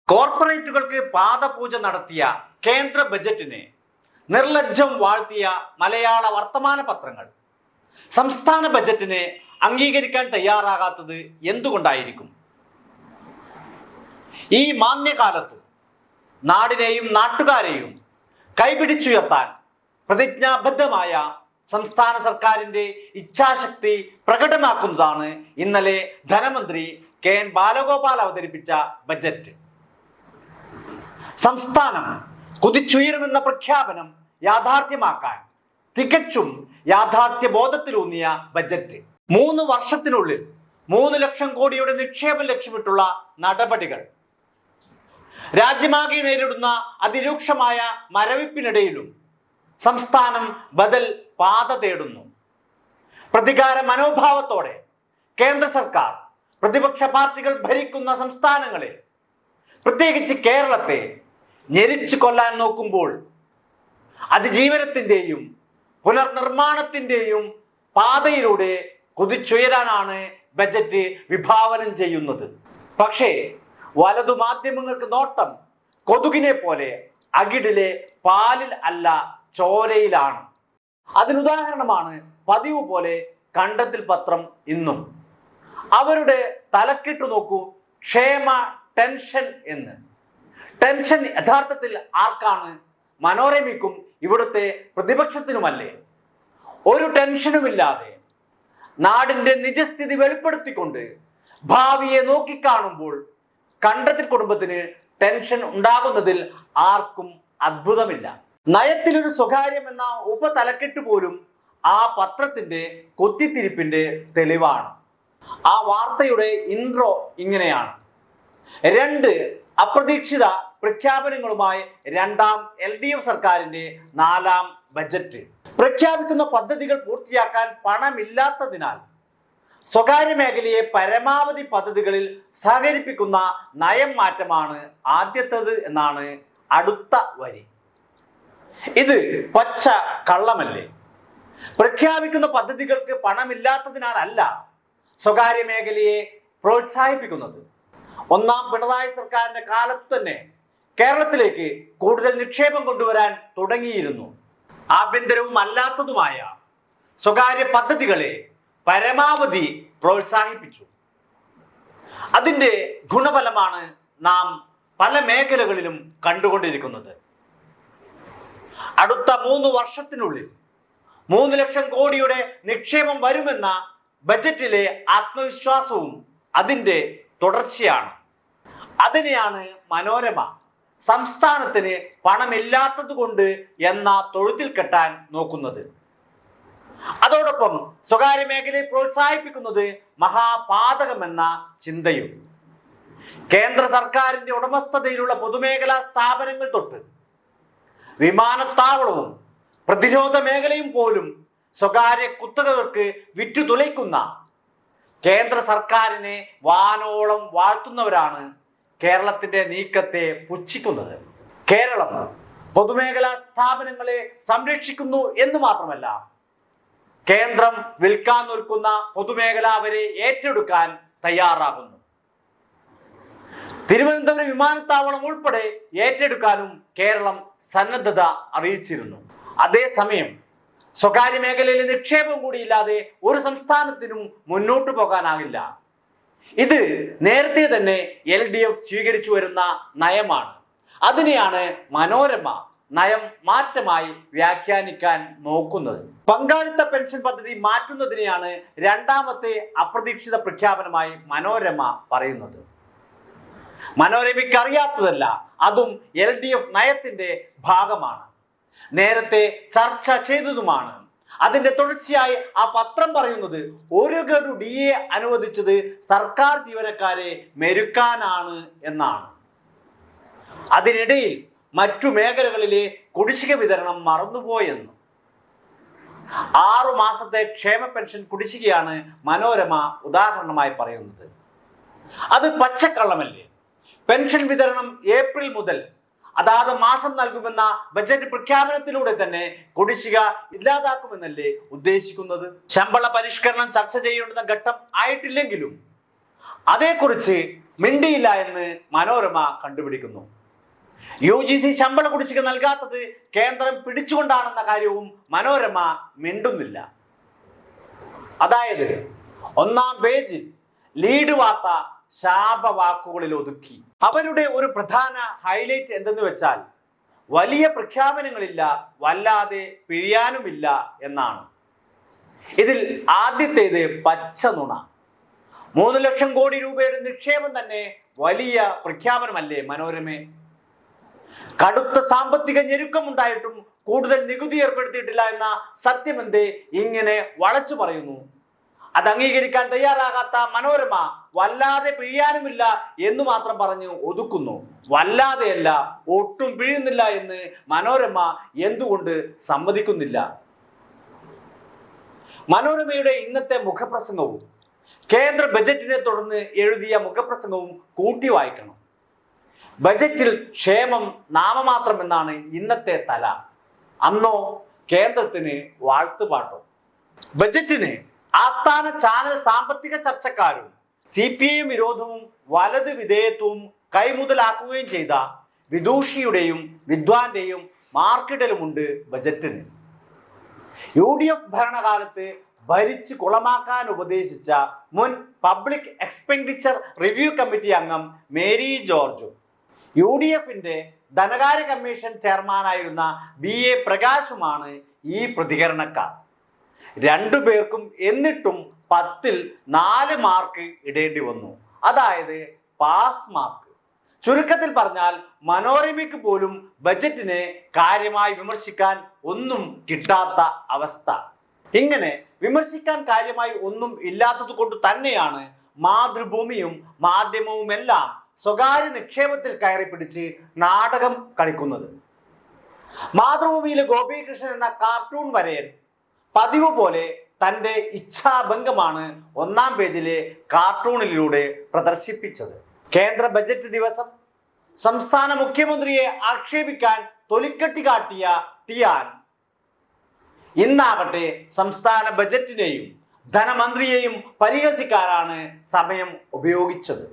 കോർപ്പറേറ്റുകൾക്ക് പാദപൂജ നടത്തിയ കേന്ദ്ര ബജറ്റിനെ നിർലജ്ജം വാഴ്ത്തിയ മലയാള വർത്തമാന പത്രങ്ങൾ സംസ്ഥാന ബജറ്റിനെ അംഗീകരിക്കാൻ തയ്യാറാകാത്തത് എന്തുകൊണ്ടായിരിക്കും? ഈ മാന്യകാലത്തും നാടിനെയും നാട്ടുകാരെയും കൈപിടിച്ചുയർത്താൻ പ്രതിജ്ഞാബദ്ധമായ സംസ്ഥാന സർക്കാരിന്റെ ഇച്ഛാശക്തി പ്രകടമാക്കുന്നതാണ് ഇന്നലെ ധനമന്ത്രി കെ.എൻ. ബാലഗോപാൽ അവതരിപ്പിച്ച ബജറ്റ്. സംസ്ഥാനം കുതിച്ചുയരുമെന്ന പ്രഖ്യാപനം യാഥാർത്ഥ്യമാക്കാൻ തികച്ചും യാഥാർത്ഥ്യബോധത്തിലൂന്നിയ ബജറ്റ്. 3 വർഷത്തിനുള്ളിൽ 3 ലക്ഷം കോടിയുടെ നിക്ഷേപം ലക്ഷ്യമിട്ടുള്ള നടപടികൾ. രാജ്യമാകെ നേരിടുന്ന അതിരൂക്ഷമായ മരവിപ്പിനിടയിലും സംസ്ഥാനം ബദൽ പാത തേടുന്നു. പ്രതികാര മനോഭാവത്തോടെ കേന്ദ്ര സർക്കാർ പ്രതിപക്ഷ പാർട്ടികൾ ഭരിക്കുന്ന സംസ്ഥാനങ്ങളെ, പ്രത്യേകിച്ച് കേരളത്തെ ഞെരിച്ചു കൊല്ലാൻ നോക്കുമ്പോൾ അതിജീവനത്തിന്റെയും പുനർനിർമ്മാണത്തിന്റെയും പാതയിലൂടെ കുതിച്ചുയരാനാണ് ബജറ്റ് വിഭാവനം ചെയ്യുന്നത്. പക്ഷേ വലതു മാധ്യമങ്ങൾക്ക് നോട്ടം കൊതുകിനെ പോലെ അകിടിലെ പാലിൽ അല്ല ചോരയിലാണ്. അതിനുദാഹരണമാണ് പതിവ് പോലെ കണ്ടത്തിൽ പത്രം ഇന്നും. അവരുടെ തലക്കെട്ട് നോക്കൂ, ക്ഷേമ ടെൻഷൻ എന്ന്. ടെൻഷൻ യഥാർത്ഥത്തിൽ ആർക്കാണ്? മനോരമയ്ക്കും ഇവിടുത്തെ പ്രതിപക്ഷത്തിനുമല്ലേ? ഒരു ടെൻഷനുമില്ലാതെ നാടിന്റെ നിജസ്ഥിതി വെളിപ്പെടുത്തിക്കൊണ്ട് ഭാവിയെ നോക്കിക്കാണുമ്പോൾ കണ്ടത്തിൽ കുടുംബത്തിന് ടെൻഷൻ ഉണ്ടാകുന്നതിൽ ആർക്കും അത്ഭുതമില്ല. നയത്തിലൊരു സ്വകാര്യം എന്ന ഉപതലക്കെട്ട് പോലും ആ പത്രത്തിന്റെ കൊത്തിത്തിരിപ്പിന്റെ തെളിവാണ്. ആ വാർത്തയുടെ ഇൻട്രോ ഇങ്ങനെയാണ്: 2 അപ്രതീക്ഷിത പ്രഖ്യാപനങ്ങളുമായി രണ്ടാം LDF സർക്കാരിന്റെ 4ാം ബജറ്റ്. പ്രഖ്യാപിക്കുന്ന പദ്ധതികൾ പൂർത്തിയാക്കാൻ പണമില്ലാത്തതിനാൽ സ്വകാര്യ മേഖലയെ പരമാവധി പദ്ധതികളിൽ സഹകരിപ്പിക്കുന്ന നയം മാറ്റമാണ് ആദ്യത്തേത് എന്നാണ് അടുത്ത വരി. ഇത് പച്ച കള്ളമല്ലേ? പ്രഖ്യാപിക്കുന്ന പദ്ധതികൾക്ക് പണമില്ലാത്തതിനാലല്ല സ്വകാര്യ മേഖലയെ പ്രോത്സാഹിപ്പിക്കുന്നത്. 1ാം പിണറായി സർക്കാരിന്റെ കാലത്ത് തന്നെ കേരളത്തിലേക്ക് കൂടുതൽ നിക്ഷേപം കൊണ്ടുവരാൻ തുടങ്ങിയിരുന്നു. ആഭ്യന്തരവും അല്ലാത്തതുമായ സ്വകാര്യ പദ്ധതികളെ പരമാവധി പ്രോത്സാഹിപ്പിച്ചു. അതിന്റെ ഗുണഫലമാണ് നാം പല മേഖലകളിലും കണ്ടുകൊണ്ടിരിക്കുന്നത്. അടുത്ത 3 വർഷത്തിനുള്ളിൽ 3 ലക്ഷം കോടിയുടെ നിക്ഷേപം വരുമെന്ന ബജറ്റിലെ ആത്മവിശ്വാസവും അതിന്റെ തുടർച്ചയാണ്. അതിനെയാണ് മനോരമ സംസ്ഥാനത്തിന് പണമില്ലാത്തത് കൊണ്ട് എന്ന തൊഴുത്തിൽ കെട്ടാൻ നോക്കുന്നത്. അതോടൊപ്പം സ്വകാര്യ മേഖലയെ പ്രോത്സാഹിപ്പിക്കുന്നത് മഹാപാതകമെന്ന ചിന്തയും. കേന്ദ്ര സർക്കാരിന്റെ ഉടമസ്ഥതയിലുള്ള പൊതുമേഖലാ സ്ഥാപനങ്ങൾ തൊട്ട് വിമാനത്താവളവും പ്രതിരോധ മേഖലയും പോലും സ്വകാര്യ കുത്തകകൾക്ക് വിറ്റുതുലയ്ക്കുന്ന കേന്ദ്ര സർക്കാരിനെ വാനോളം വാഴ്ത്തുന്നവരാണ് കേരളത്തിന്റെ നീക്കത്തെ പുച്ഛിക്കുന്നത്. കേരളം പൊതുമേഖലാ സ്ഥാപനങ്ങളെ സംരക്ഷിക്കുന്നു എന്ന് മാത്രമല്ല, കേന്ദ്രം വിൽക്കാൻ നിൽക്കുന്ന പൊതുമേഖല അവരെ ഏറ്റെടുക്കാൻ തയ്യാറാകുന്നു. തിരുവനന്തപുരം വിമാനത്താവളം ഉൾപ്പെടെ ഏറ്റെടുക്കാനും കേരളം സന്നദ്ധത അറിയിച്ചിരുന്നു. അതേസമയം സ്വകാര്യ മേഖലയിലെ നിക്ഷേപം കൂടിയില്ലാതെ ഒരു സംസ്ഥാനത്തിനും മുന്നോട്ട് പോകാനാകില്ല. ഇത് നേരത്തെ തന്നെ LDF സ്വീകരിച്ചു വരുന്ന നയമാണ്. അതിനെയാണ് മനോരമ നയം മാറ്റമായി വ്യാഖ്യാനിക്കാൻ നോക്കുന്നത്. പങ്കാളിത്ത പെൻഷൻ പദ്ധതി മാറ്റുന്നതിനെയാണ് 2ാമത്തെ അപ്രതീക്ഷിത പ്രഖ്യാപനമായി മനോരമ പറയുന്നത്. മനോരമയ്ക്ക് അറിയാത്തതല്ല, അതും LDF നയത്തിന്റെ ഭാഗമാണ്. നേരത്തെ ചർച്ച ചെയ്തതുമാണ്. അതിന്റെ തുടർച്ചയായി ആ പത്രം പറയുന്നത് 1 ഗഡു DA അനുവദിച്ചത് സർക്കാർ ജീവനക്കാരെ മെരുക്കാനാണ് എന്നാണ്. അതിനിടയിൽ മറ്റു മേഖലകളിലെ കുടിശ്ശിക വിതരണം മറന്നുപോയെന്ന്. 6 മാസത്തെ ക്ഷേമ പെൻഷൻ കുടിശ്ശികയാണ് മനോരമ ഉദാഹരണമായി പറയുന്നത്. അത് പച്ചക്കള്ളമല്ലേ? പെൻഷൻ വിതരണം ഏപ്രിൽ മുതൽ അതാത് മാസം നൽകുമെന്ന ബജറ്റ് പ്രഖ്യാപനത്തിലൂടെ തന്നെ കുടിശ്ശിക ഇല്ലാതാക്കുമെന്നല്ലേ ഉദ്ദേശിക്കുന്നത്? ശമ്പള പരിഷ്കരണം ചർച്ച ചെയ്യേണ്ടുന്ന ഘട്ടം ആയിട്ടില്ലെങ്കിലും അതേക്കുറിച്ച് മിണ്ടിയില്ല എന്ന് മനോരമ കണ്ടുപിടിക്കുന്നു. UGC ശമ്പള കുടിശ്ശിക നൽകാത്തത് കേന്ദ്രം പിടിച്ചുകൊണ്ടാണെന്ന കാര്യവും മനോരമ മിണ്ടുന്നില്ല. അതായത് ഒന്നാം പേജിൽ ലീഡ് വാർത്ത ശാപവാക്കുകളിൽ ഒതുക്കി. അവരുടെ ഒരു പ്രധാന ഹൈലൈറ്റ് എന്തെന്ന് വെച്ചാൽ വലിയ പ്രഖ്യാപനങ്ങളില്ല, വല്ലാതെ പിഴിയാനുമില്ല എന്നാണ്. ഇതിൽ ആദ്യത്തേത് പച്ച നുണ. 3 ലക്ഷം കോടി രൂപയുടെ നിക്ഷേപം തന്നെ വലിയ പ്രഖ്യാപനമല്ലേ മനോരമ? കടുത്ത സാമ്പത്തിക ഞെരുക്കമുണ്ടായിട്ടും കൂടുതൽ നികുതി ഏർപ്പെടുത്തിയിട്ടില്ല എന്ന സത്യമെന്തേ ഇങ്ങനെ വളച്ചു പറയുന്നു? അത് അംഗീകരിക്കാൻ തയ്യാറാകാത്ത മനോരമ വല്ലാതെ പിഴിയാനുമില്ല എന്ന് മാത്രം പറഞ്ഞു ഒതുക്കുന്നു. വല്ലാതെയല്ല, ഒട്ടും പിഴിയുന്നില്ല എന്ന് മനോരമ എന്തുകൊണ്ട് സമ്മതിക്കുന്നില്ല? മനോരമയുടെ ഇന്നത്തെ മുഖപ്രസംഗവും കേന്ദ്ര ബജറ്റിനെ തുടർന്ന് എഴുതിയ മുഖപ്രസംഗവും കൂട്ടി വായിക്കണം. ബജറ്റിൽ ക്ഷേമം നാമമാത്രം എന്നാണ് ഇന്നത്തെ തല. അന്നോ കേന്ദ്രത്തിന് വാഴ്ത്തുപാട്ടോ. ബജറ്റിന് ആസ്ഥാന ചാനൽ സാമ്പത്തിക ചർച്ചക്കാരും CPIM വിരോധവും വലത് വിധേയത്വവും കൈമുതലാക്കുകയും ചെയ്ത വിദൂഷിയുടെയും വിദ്വാന്റെയും മാർക്കിടലുമുണ്ട് ബജറ്റിന്. UDF ഭരണകാലത്ത് ഭരിച്ച് കുളമാക്കാൻ ഉപദേശിച്ച മുൻ പബ്ലിക് എക്സ്പെൻഡിച്ചർ റിവ്യൂ കമ്മിറ്റി അംഗം മേരി ജോർജും UDFന്റെ ധനകാര്യ കമ്മീഷൻ ചെയർമാനായിരുന്ന BA പ്രകാശുമാണ് ഈ പ്രതികരണക്കാർ. രണ്ടുപേർക്കും എന്നിട്ടും 10ൽ 4 മാർക്ക് ഇടേണ്ടി വന്നു. അതായത് പാസ് മാർക്ക്. ചുരുക്കത്തിൽ പറഞ്ഞാൽ മനോരമയ്ക്ക് പോലും ബജറ്റിനെ കാര്യമായി വിമർശിക്കാൻ ഒന്നും കിട്ടാത്ത അവസ്ഥ. ഇങ്ങനെ വിമർശിക്കാൻ കാര്യമായി ഒന്നും ഇല്ലാത്തത് കൊണ്ട് തന്നെയാണ് മാതൃഭൂമിയും മാധ്യമവുമെല്ലാം സ്വകാര്യ നിക്ഷേപത്തിൽ കയറി പിടിച്ച് നാടകം കളിക്കുന്നത്. മാതൃഭൂമിയിലെ ഗോപികൃഷ്ണൻ എന്ന കാർട്ടൂൺ വരയൻ പതിവ് പോലെ തൻ്റെ ഇച്ഛാഭംഗമാണ് ഒന്നാം പേജിലെ കാർട്ടൂണിലൂടെ പ്രദർശിപ്പിച്ചത്. കേന്ദ്ര ബജറ്റ് ദിവസം സംസ്ഥാന മുഖ്യമന്ത്രിയെ ആക്ഷേപിക്കാൻ തൊലിക്കെട്ടി കാട്ടിയ ടിയാൻ ഇന്നാകട്ടെ സംസ്ഥാന ബജറ്റിനെയും ധനമന്ത്രിയെയും പരിഹസിക്കാനാണ് സമയം ഉപയോഗിച്ചത്.